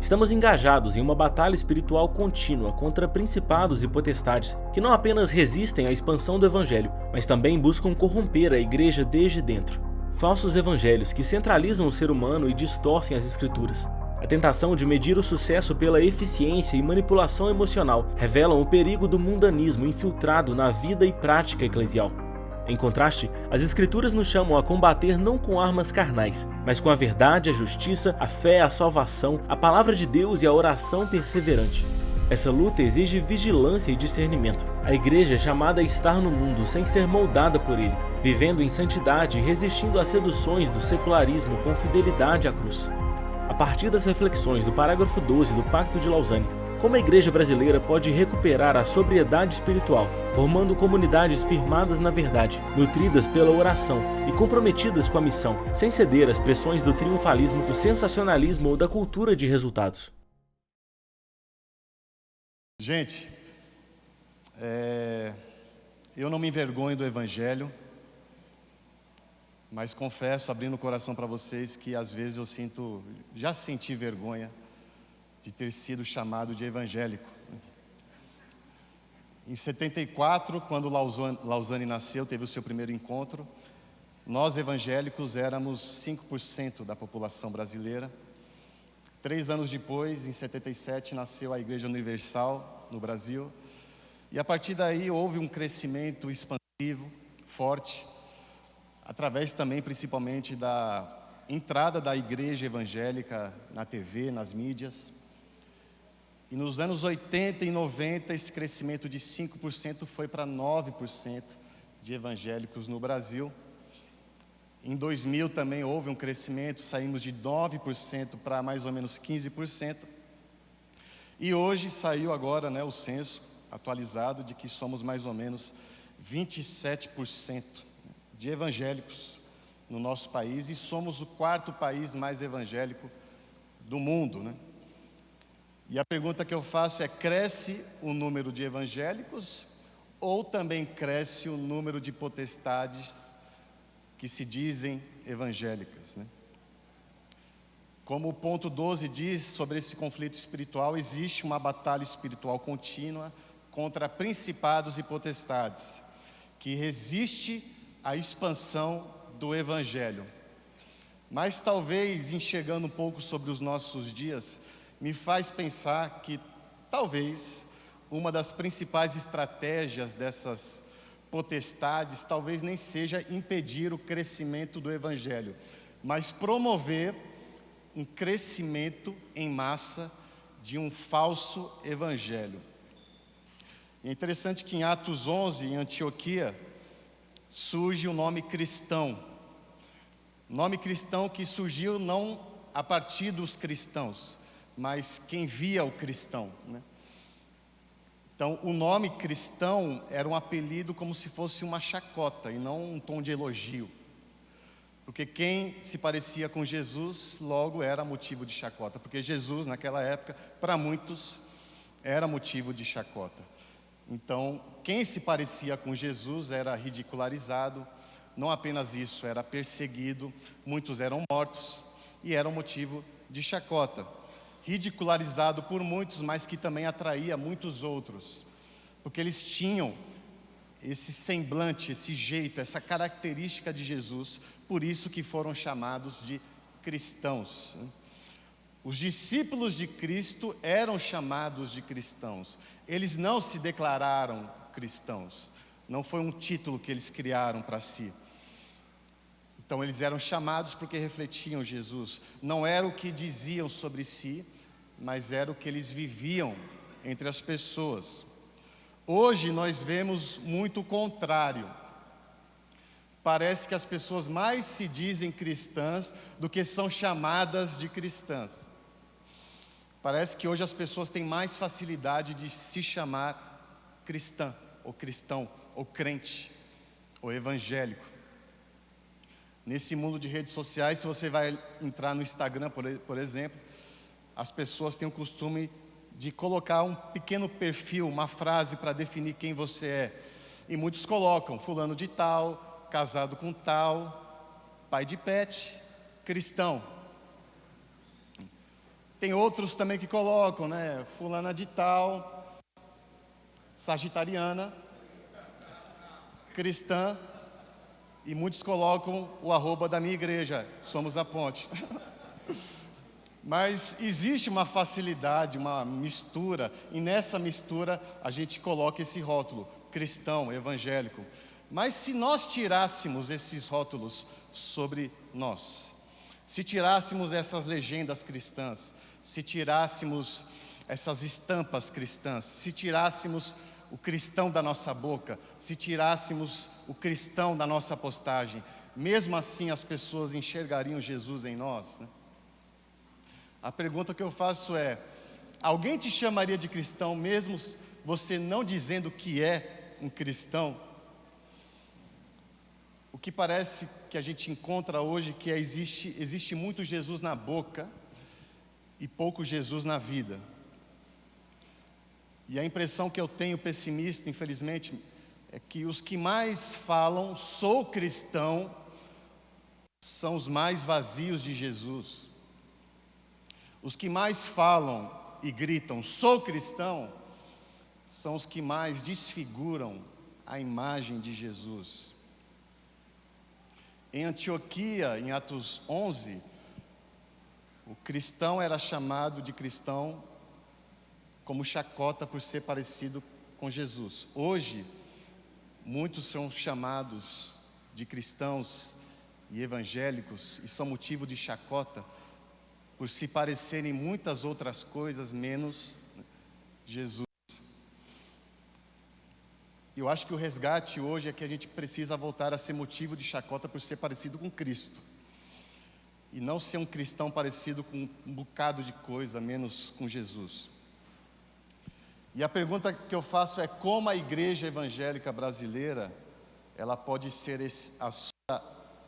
Estamos engajados em uma batalha espiritual contínua contra principados e potestades que não apenas resistem à expansão do evangelho, mas também buscam corromper a igreja desde dentro. Falsos evangelhos que centralizam o ser humano e distorcem as escrituras. A tentação de medir o sucesso pela eficiência e manipulação emocional revelam o perigo do mundanismo infiltrado na vida e prática eclesial. Em contraste, as Escrituras nos chamam a combater não com armas carnais, mas com a verdade, a justiça, a fé, a salvação, a palavra de Deus e a oração perseverante. Essa luta exige vigilância e discernimento. A igreja é chamada a estar no mundo sem ser moldada por ele, vivendo em santidade e resistindo às seduções do secularismo com fidelidade à cruz. A partir das reflexões do parágrafo 12 do Pacto de Lausanne, como a igreja brasileira pode recuperar a sobriedade espiritual, formando comunidades firmadas na verdade, nutridas pela oração e comprometidas com a missão, sem ceder às pressões do triunfalismo, do sensacionalismo ou da cultura de resultados? Gente, eu não me envergonho do Evangelho, mas confesso, abrindo o coração para vocês, que às vezes eu já senti vergonha de ter sido chamado de evangélico. Em 74, quando Lausanne nasceu, teve o seu primeiro encontro, nós evangélicos éramos 5% da população brasileira. 3 anos depois, em 77, nasceu a Igreja Universal no Brasil. E a partir daí houve um crescimento expansivo, forte, através também, principalmente, da entrada da igreja evangélica na TV, nas mídias. E nos anos 80 e 90, esse crescimento de 5% foi para 9% de evangélicos no Brasil. Em 2000 também houve um crescimento, saímos de 9% para mais ou menos 15%. E hoje saiu agora, o censo atualizado de que somos mais ou menos 27% de evangélicos no nosso país, e somos o 4º país mais evangélico do mundo, E a pergunta que eu faço é: cresce o número de evangélicos ou também cresce o número de potestades que se dizem evangélicas, Como o ponto 12 diz sobre esse conflito espiritual, existe uma batalha espiritual contínua contra principados e potestades, que resiste à expansão do evangelho. Mas talvez, enxergando um pouco sobre os nossos dias, me faz pensar que talvez uma das principais estratégias dessas potestades talvez nem seja impedir o crescimento do evangelho, mas promover um crescimento em massa de um falso evangelho. É interessante que em Atos 11, em Antioquia, surge o nome cristão. Nome cristão que surgiu não a partir dos cristãos, mas quem via o cristão, Então, o nome cristão era um apelido como se fosse uma chacota e não um tom de elogio. Porque quem se parecia com Jesus, logo era motivo de chacota. Porque Jesus, naquela época, para muitos, era motivo de chacota. Então, quem se parecia com Jesus era ridicularizado. Não apenas isso, era perseguido. Muitos eram mortos e era um motivo de chacota. Ridicularizado por muitos, mas que também atraía muitos outros, porque eles tinham esse semblante, esse jeito, essa característica de Jesus, por isso que foram chamados de cristãos. Os discípulos de Cristo eram chamados de cristãos, eles não se declararam cristãos, não foi um título que eles criaram para si. Então eles eram chamados porque refletiam Jesus, não era o que diziam sobre si, mas era o que eles viviam entre as pessoas. Hoje nós vemos muito o contrário. Parece que as pessoas mais se dizem cristãs do que são chamadas de cristãs. Parece que hoje as pessoas têm mais facilidade de se chamar cristã, ou cristão, ou crente, ou evangélico. Nesse mundo de redes sociais, se você vai entrar no Instagram, por exemplo, as pessoas têm o costume de colocar um pequeno perfil, uma frase para definir quem você é. E muitos colocam: fulano de tal, casado com tal, pai de pet, cristão. Tem outros também que colocam, né? Fulana de tal, sagitariana, cristã, e muitos colocam o arroba da minha igreja, Somos a Ponte. Mas existe uma facilidade, uma mistura, e nessa mistura a gente coloca esse rótulo, cristão, evangélico. Mas se nós tirássemos esses rótulos sobre nós, se tirássemos essas legendas cristãs, se tirássemos essas estampas cristãs, se tirássemos o cristão da nossa boca, se tirássemos o cristão da nossa postagem, mesmo assim as pessoas enxergariam Jesus em nós, né? A pergunta que eu faço é: alguém te chamaria de cristão mesmo você não dizendo que é um cristão? O que parece que a gente encontra hoje que existe muito Jesus na boca e pouco Jesus na vida. E a impressão que eu tenho, pessimista, infelizmente, é que os que mais falam "sou cristão" são os mais vazios de Jesus. Os que mais falam e gritam "sou cristão" são os que mais desfiguram a imagem de Jesus. Em Antioquia, em Atos 11, o cristão era chamado de cristão como chacota por ser parecido com Jesus. Hoje, muitos são chamados de cristãos e evangélicos e são motivo de chacota por se parecerem muitas outras coisas menos Jesus. Eu acho que o resgate hoje é que a gente precisa voltar a ser motivo de chacota por ser parecido com Cristo. E não ser um cristão parecido com um bocado de coisa, menos com Jesus. E a pergunta que eu faço é: como a igreja evangélica brasileira, ela pode ser a sua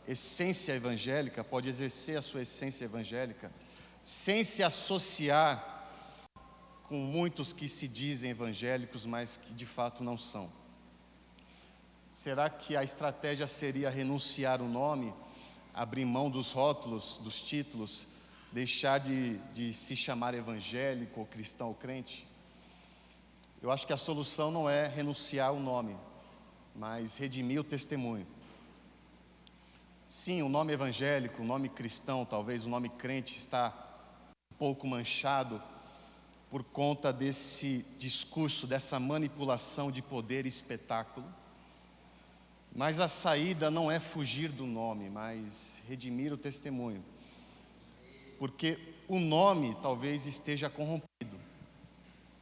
essência evangélica, pode exercer a sua essência evangélica, sem se associar com muitos que se dizem evangélicos, mas que de fato não são? Será que a estratégia seria renunciar o nome, abrir mão dos rótulos, dos títulos, deixar de se chamar evangélico, ou cristão, ou crente? Eu acho que a solução não é renunciar o nome, mas redimir o testemunho. Sim, o nome evangélico, o nome cristão, talvez o nome crente está um pouco manchado por conta desse discurso, dessa manipulação de poder e espetáculo. Mas a saída não é fugir do nome, mas redimir o testemunho. Porque o nome talvez esteja corrompido,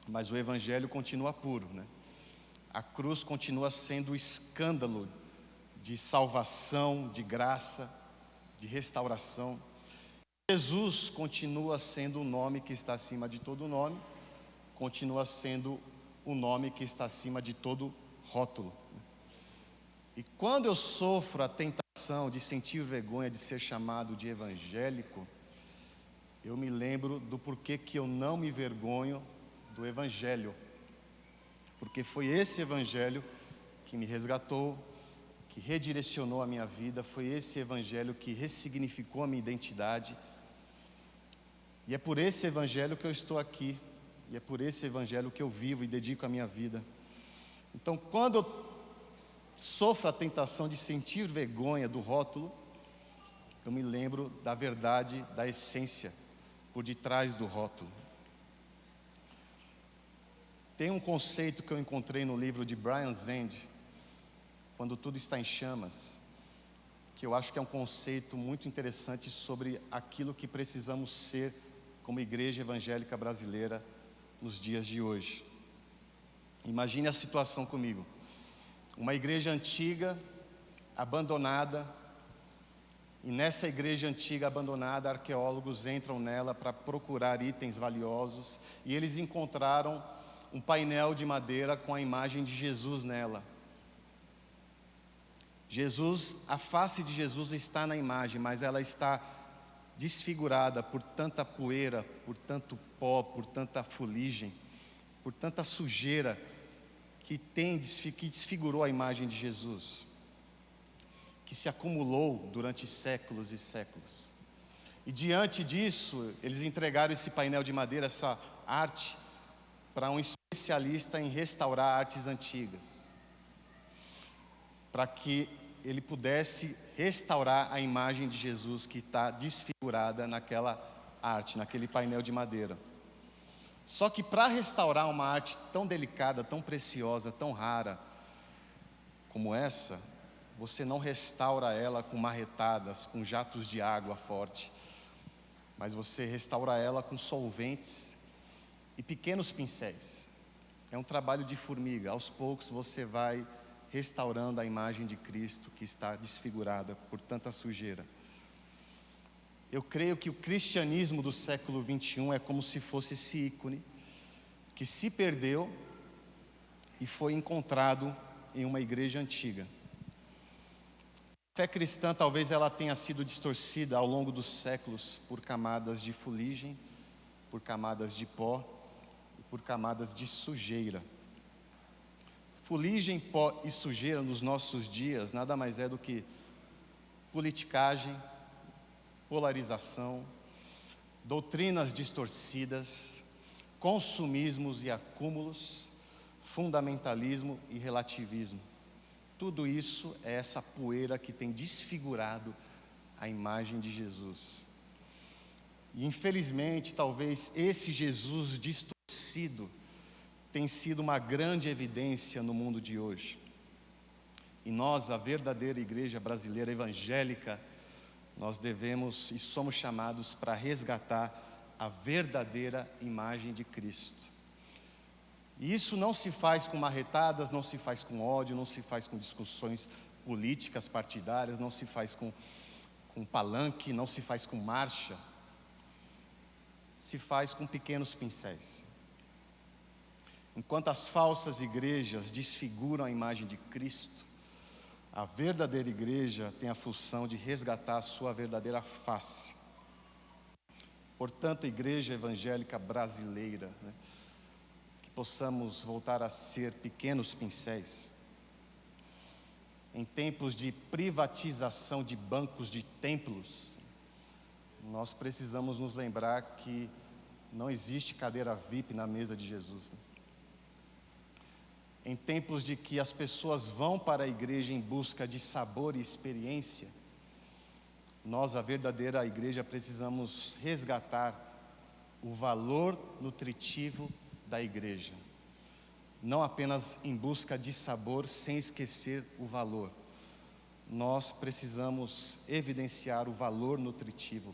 mas o evangelho continua puro, né? A cruz continua sendo o escândalo de salvação, de graça, de restauração. Jesus continua sendo o nome que está acima de todo nome, continua sendo o nome que está acima de todo rótulo. E quando eu sofro a tentação de sentir vergonha de ser chamado de evangélico, eu me lembro do porquê que eu não me vergonho do evangelho. Porque foi esse evangelho que me resgatou, que redirecionou a minha vida, foi esse evangelho que ressignificou a minha identidade. E é por esse evangelho que eu estou aqui, e é por esse evangelho que eu vivo e dedico a minha vida. Então, quando eu sofro a tentação de sentir vergonha do rótulo, eu me lembro da verdade, da essência por detrás do rótulo. Tem um conceito que eu encontrei no livro de Brian Zand, Quando Tudo Está em Chamas, que eu acho que é um conceito muito interessante sobre aquilo que precisamos ser como igreja evangélica brasileira nos dias de hoje. Imagine a situação comigo. Uma igreja antiga, abandonada, e nessa igreja antiga abandonada, arqueólogos entram nela para procurar itens valiosos, e eles encontraram um painel de madeira com a imagem de Jesus nela. Jesus, a face de Jesus está na imagem, mas ela está desfigurada por tanta poeira, por tanto pó, por tanta fuligem, por tanta sujeira que desfigurou a imagem de Jesus, que se acumulou durante séculos e séculos. E diante disso, eles entregaram esse painel de madeira, essa arte, para um especialista em restaurar artes antigas, para que ele pudesse restaurar a imagem de Jesus que está desfigurada naquela arte, naquele painel de madeira. Só que para restaurar uma arte tão delicada, tão preciosa, tão rara como essa, você não restaura ela com marretadas, com jatos de água forte, mas você restaura ela com solventes e pequenos pincéis. É um trabalho de formiga. Aos poucos você vai restaurando a imagem de Cristo que está desfigurada por tanta sujeira. Eu creio que o cristianismo do século 21 é como se fosse esse ícone que se perdeu e foi encontrado em uma igreja antiga. A fé cristã talvez ela tenha sido distorcida ao longo dos séculos por camadas de fuligem, por camadas de pó e por camadas de sujeira. Fuligem, pó e sujeira nos nossos dias nada mais é do que politicagem, polarização, doutrinas distorcidas, consumismos e acúmulos, fundamentalismo e relativismo. Tudo isso é essa poeira que tem desfigurado a imagem de Jesus. E infelizmente, talvez esse Jesus distorcido tem sido uma grande evidência no mundo de hoje. E nós, a verdadeira igreja brasileira evangélica, nós devemos e somos chamados para resgatar a verdadeira imagem de Cristo. E isso não se faz com marretadas, não se faz com ódio, não se faz com discussões políticas partidárias, não se faz com palanque, não se faz com marcha. Se faz com pequenos pincéis. Enquanto as falsas igrejas desfiguram a imagem de Cristo, a verdadeira igreja tem a função de resgatar a sua verdadeira face. Portanto, a igreja evangélica brasileira, que possamos voltar a ser pequenos pincéis. Em tempos de privatização de bancos de templos, nós precisamos nos lembrar que não existe cadeira VIP na mesa de Jesus. Em tempos de que as pessoas vão para a igreja em busca de sabor e experiência, nós, a verdadeira igreja, precisamos resgatar o valor nutritivo da igreja. Não apenas em busca de sabor, sem esquecer o valor. Nós precisamos evidenciar o valor nutritivo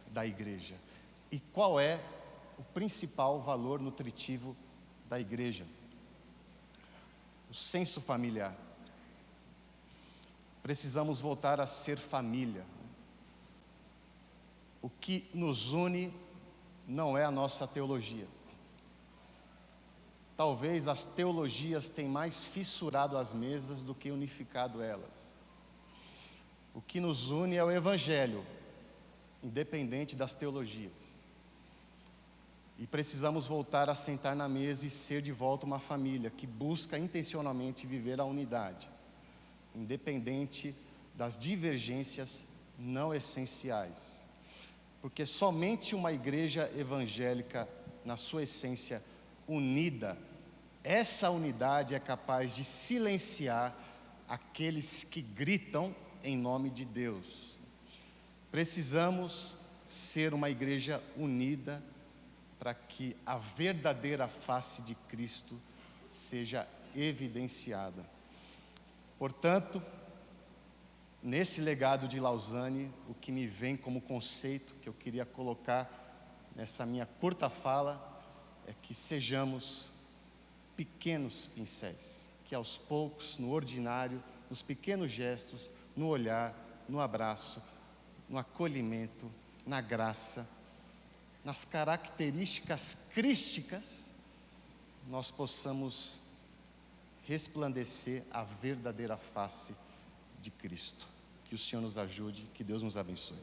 da igreja. E qual é o principal valor nutritivo da igreja? O senso familiar. Precisamos voltar a ser família. O que nos une não é a nossa teologia. Talvez as teologias tenham mais fissurado as mesas do que unificado elas. O que nos une é o Evangelho, independente das teologias. E precisamos voltar a sentar na mesa e ser de volta uma família que busca intencionalmente viver a unidade, independente das divergências não essenciais. Porque somente uma igreja evangélica, na sua essência, unida, essa unidade é capaz de silenciar aqueles que gritam em nome de Deus. Precisamos ser uma igreja unida para que a verdadeira face de Cristo seja evidenciada. Portanto, nesse legado de Lausanne, o que me vem como conceito que eu queria colocar nessa minha curta fala é que sejamos pequenos pincéis, que aos poucos, no ordinário, nos pequenos gestos, no olhar, no abraço, no acolhimento, na graça, nas características crísticas, nós possamos resplandecer a verdadeira face de Cristo. Que o Senhor nos ajude, que Deus nos abençoe.